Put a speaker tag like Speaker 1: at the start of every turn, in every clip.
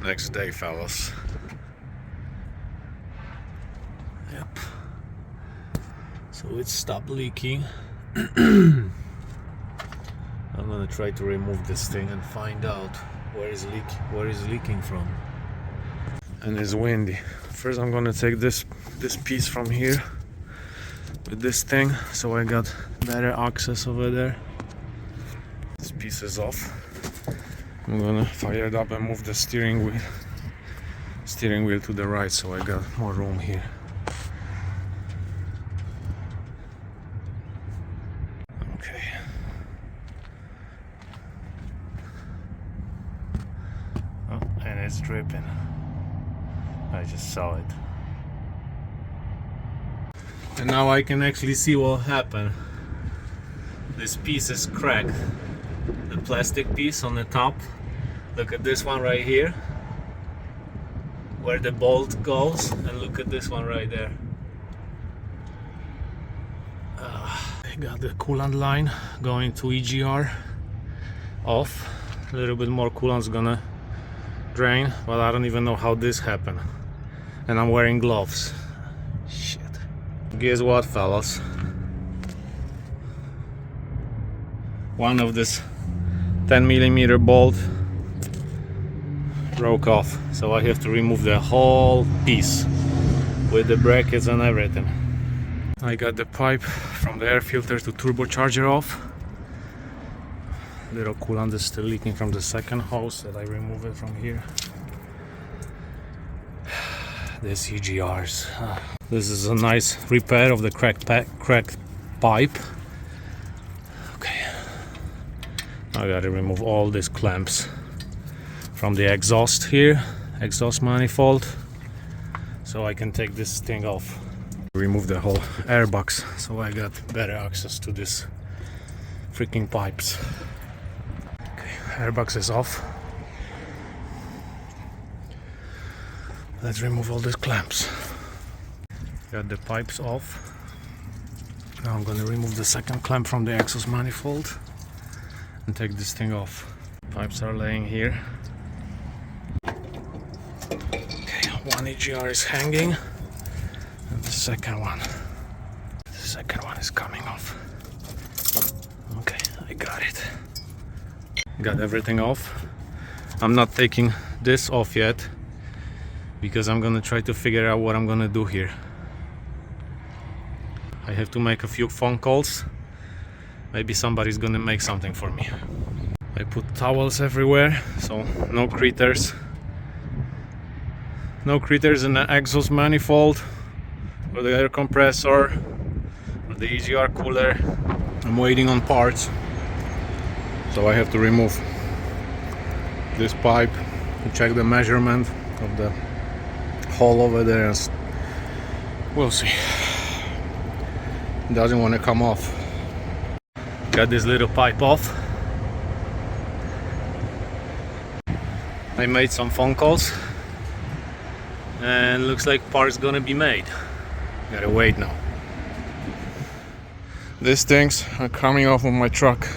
Speaker 1: Next day, fellas. Yep. So it stopped leaking. I'm gonna try to remove this thing and find out where is leaking from. And it's windy. First I'm gonna take this piece from here with this thing, so I got better access over there. This piece is off. I'm gonna fire it up and move the steering wheel to the right, so I got more room here. Okay. Oh, and it's dripping. I just saw it. And now I can actually see what happened. This piece is cracked. The plastic piece on the top. Look at this one right here, where the bolt goes, and look at this one right there. I got the coolant line going to EGR off. A little bit more coolant's gonna drain, but I don't even know how this happened. And I'm wearing gloves. Shit. Guess what, fellas? One of this 10mm bolt broke off, so I have to remove the whole piece with the brackets and everything. I got the pipe from the air filter to turbocharger off. Little coolant is still leaking from the second hose that I removed it from here. This EGRs. This is a nice repair of the cracked pipe. Okay. I gotta remove all these clamps from the exhaust here, exhaust manifold, so I can take this thing off. Remove the whole airbox, so I got better access to this freaking pipes. Okay, airbox is off. Let's remove all these clamps. Got the pipes off. Now I'm gonna remove the second clamp from the exhaust manifold and take this thing off. Pipes are laying here. Okay, one EGR is hanging, and the second one is coming off. Okay, I got it. Got everything off. I'm not taking this off yet because I'm gonna try to figure out what I'm gonna do here. I have to make a few phone calls. Maybe somebody's gonna make something for me. I put towels everywhere, so no critters. No critters in the exhaust manifold, or the air compressor, or the EGR cooler. I'm waiting on parts, so I have to remove this pipe to check the measurement of the hole over there, and we'll see. It doesn't want to come off. Got this little pipe off. I made some phone calls and looks like parts gonna be made. Gotta wait now. These things are coming off of my truck.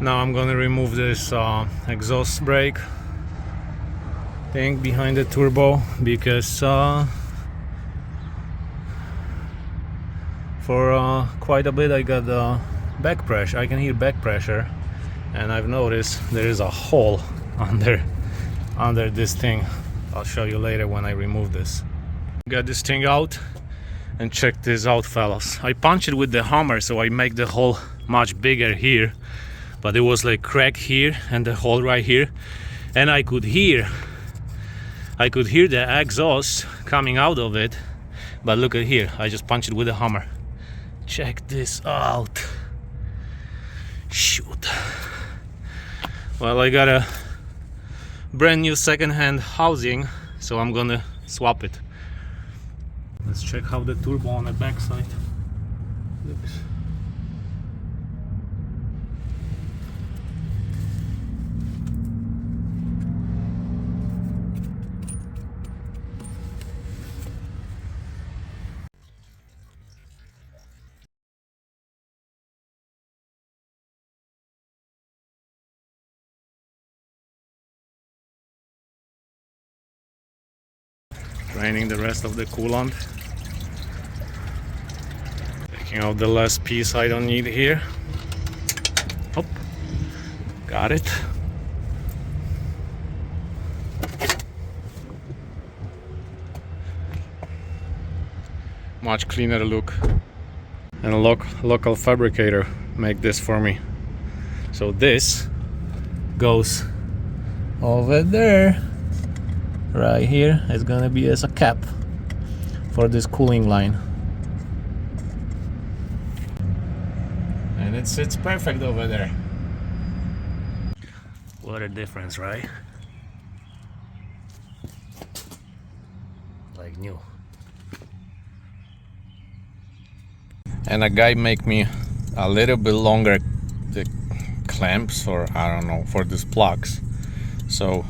Speaker 1: Now I'm gonna remove this exhaust brake thing behind the turbo, because for quite a bit I got back pressure. I can hear back pressure, and I've noticed there is a hole under this thing. I'll show you later when I remove this. Got this thing out, and check this out, fellas. I punched it with the hammer, so I make the hole much bigger here, but it was like crack here and the hole right here, and I could hear the exhaust coming out of it. But look at here, I just punched it with a hammer. Check this out. Shoot. Well, I got a brand new second-hand housing, so I'm gonna swap it. Let's check how the turbo on the backside looks. Draining the rest of the coolant. Taking out the last piece I don't need here. Oh, got it. Much cleaner look. And a local fabricator make this for me. So this goes over there. Right here, it's gonna be as a cap for this cooling line. And it sits perfect over there. What a difference, right? Like new. And a guy make me a little bit longer the clamps, or I don't know, for these plugs. So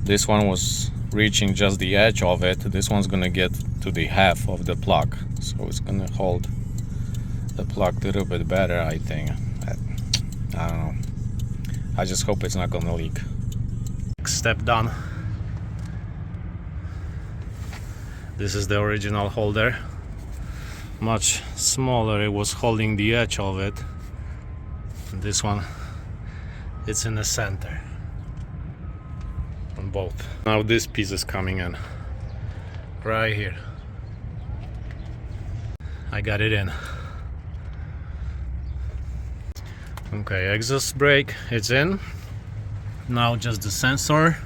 Speaker 1: this one was reaching just the edge of it. This one's gonna get to the half of the plug, so it's gonna hold the plug a little bit better, I think. I don't know. I just hope it's not gonna leak. Next step done. This is the original holder. Much smaller, it was holding the edge of it. And this one, it's in the center on both. Now this piece is coming in right here. I got it in. Okay, exhaust brake, it's in. Now just the sensor.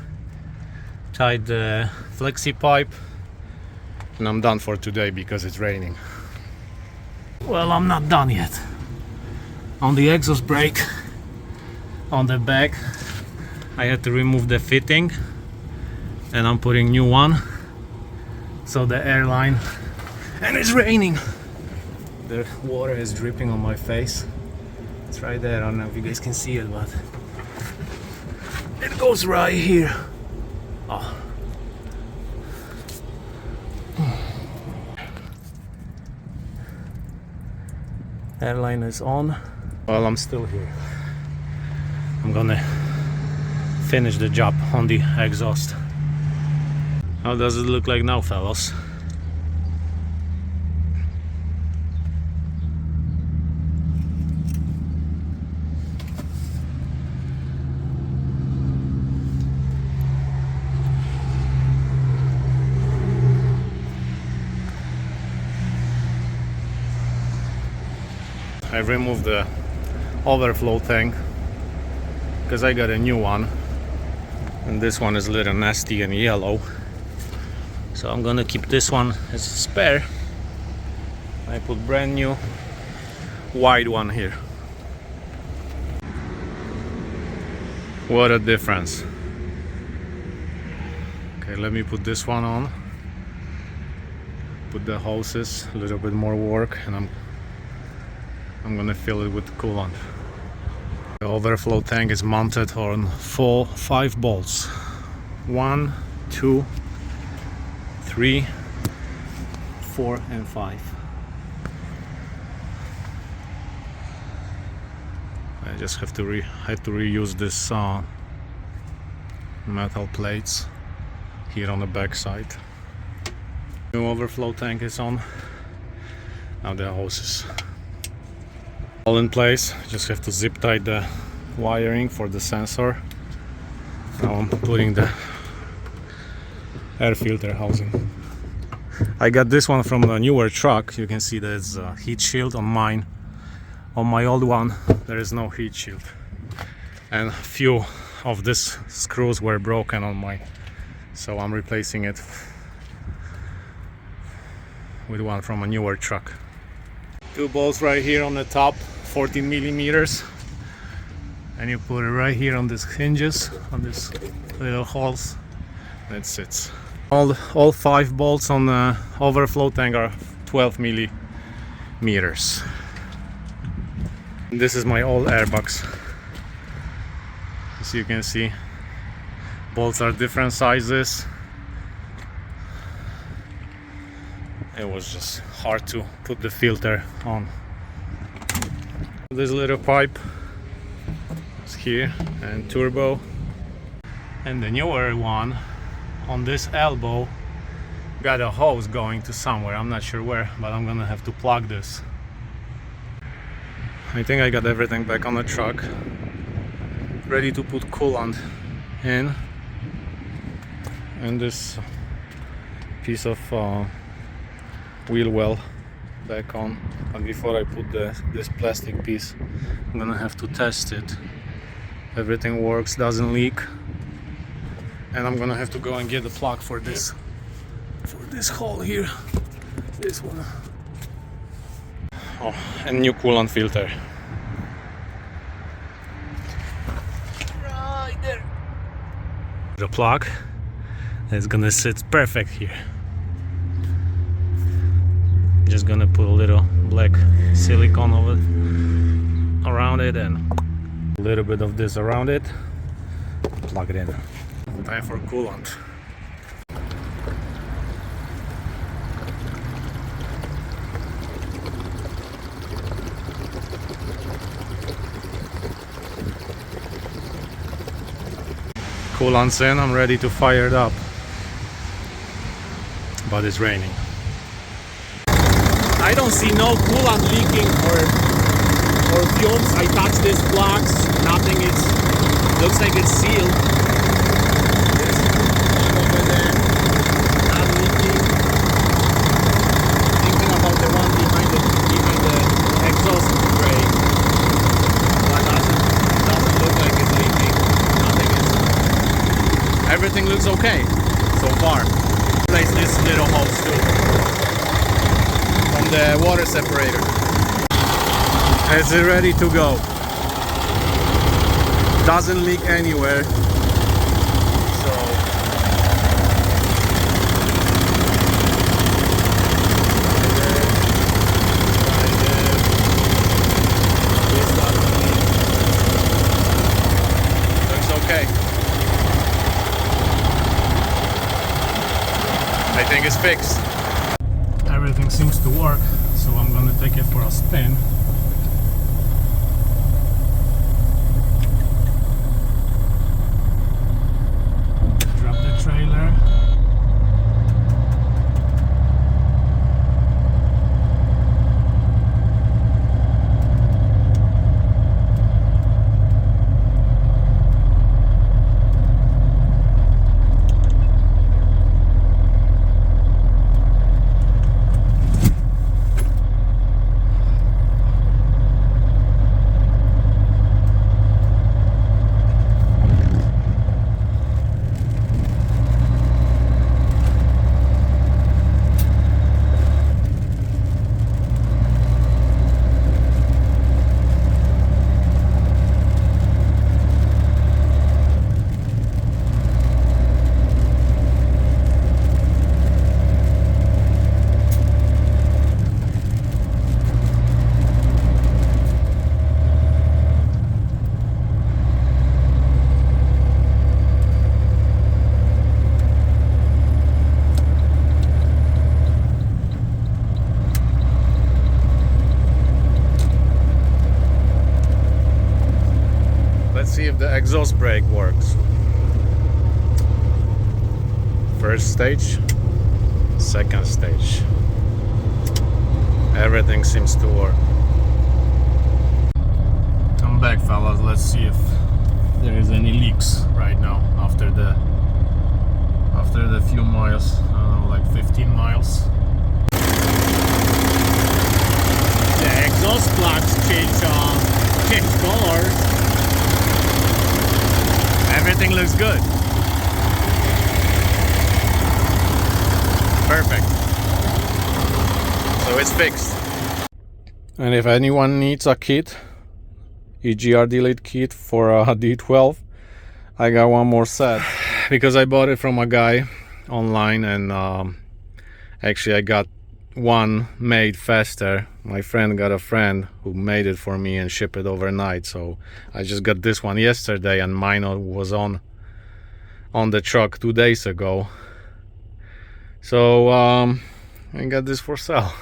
Speaker 1: Tied the flexi pipe, and I'm done for today because it's raining. Well, I'm not done yet. On the exhaust brake, on the back, I had to remove the fitting, and I'm putting new one. So the airline, and it's raining. The water is dripping on my face. It's right there. I don't know if you guys can see it, but it goes right here. Oh. Airline is on. Well, I'm still here. I'm gonna finish the job on the exhaust. How does it look like now, fellas? I removed the overflow tank because I got a new one, and this one is a little nasty and yellow, so I'm gonna keep this one as a spare. I put brand new wide one here. What a difference. Okay, let me put this one on, put the hoses, a little bit more work, and I'm gonna fill it with coolant. The overflow tank is mounted on 5 bolts. 1, 2, 3, 4, and 5. I just had to reuse this metal plates here on the back side. New overflow tank is on. Now the hoses. All in place. Just have to zip tie the wiring for the sensor. Now I'm putting the air filter housing. I got this one from a newer truck. You can see there's a heat shield on mine. On my old one there is no heat shield, and a few of these screws were broken on mine, so I'm replacing it with one from a newer truck. 2 bolts right here on the top, 14 millimeters, and you put it right here on these hinges, on these little holes. That sits. All 5 bolts on the overflow tank are 12 millimeters. This is my old airbox. As you can see, bolts are different sizes. It was just hard to put the filter on. This little pipe is here, and turbo, and the newer one on this elbow got a hose going to somewhere. I'm not sure where, but I'm gonna have to plug this. I think I got everything back on the truck, ready to put coolant in, and this piece of wheel well back on. And before I put this plastic piece, I'm gonna have to test it. Everything works, doesn't leak, and I'm gonna have to go and get the plug for this hole here, this one. Oh, and new coolant filter. Right there. The plug is gonna sit perfect here. Just gonna put a little black silicone around it and a little bit of this around it. Plug it in. Time for coolant. Coolant's in, I'm ready to fire it up. But it's raining. I don't see no coolant leaking or fumes. I touched these plugs, nothing. It looks like it's sealed. There's plug over there, not leaking. Thinking about the one behind the exhaust brake, but it doesn't look like it's leaking. Nothing is. Everything looks okay so far. Place this little hose too from the water separator. Is it ready to go? Doesn't leak anywhere. So this doesn't leak. Looks okay. I think it's fixed. Everything seems to work, so I'm gonna take it for a spin. Drop the trailer. See if the exhaust brake works. First stage, second stage. Everything seems to work. I'm back, fellas. Let's see if there is any leaks right now after the few miles. I don't know, like 15 miles. The exhaust plugs change colors. Everything looks good. Perfect. So it's fixed. And if anyone needs a kit, EGR delete kit for a D12, I got one more set. Because I bought it from a guy online, and actually I got one made faster. My friend got a friend who made it for me and shipped it overnight, so I just got this one yesterday, and mine was on the truck 2 days ago. So I got this for sale.